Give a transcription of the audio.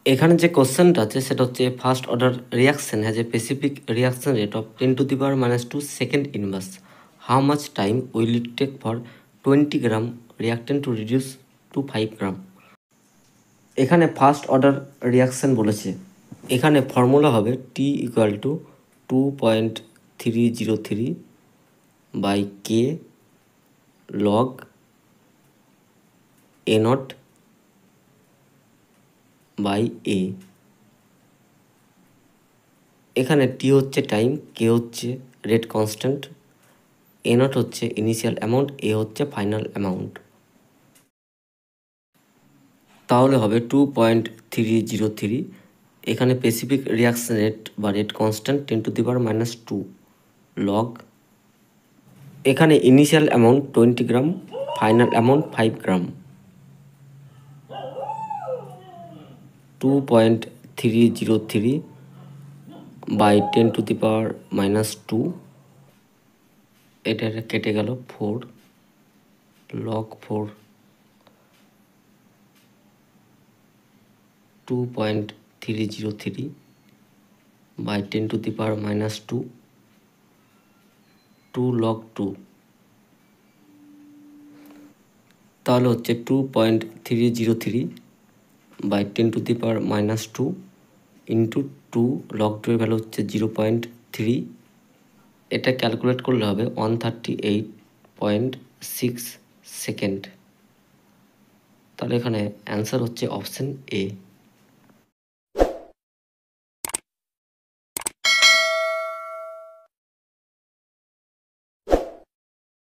এখানে যে কোশ্চেনটা আছে সেটা হচ্ছে first order reaction has a specific reaction rate of 10⁻² second inverse. How much time will it take for 20 gram reactant to reduce to 5 gram. এখানে first order reaction বলেছে, এখানে ফর্মুলা হবে T equal to 2.303 by K log A not by A. এখানে T হচ্ছে time, K হচ্ছে rate constant, A not হচ্ছে initial amount, A হচ্ছে final amount. তাহলে হবে 2.303, এখানে স্পেসিফিক রিয়াকশন রেট বা রেট কনস্ট্যান্ট 10⁻² লগ, এখানে initial amount 20 gram, final amount 5 gram. 2.303 by 10⁻², এটা কেটে গেল 4 লগ 4, 2.303 বাই 10⁻², 2 log 2, তাহলে হচ্ছে 2.303 বাই 10⁻² ইন্টু 2 log 2 এর ভ্যালু হচ্ছে 0.3, এটা ক্যালকুলেট করলে হবে 138.6 সেকেন্ড। তাহলে এখানে অ্যান্সার হচ্ছে অপশন এ।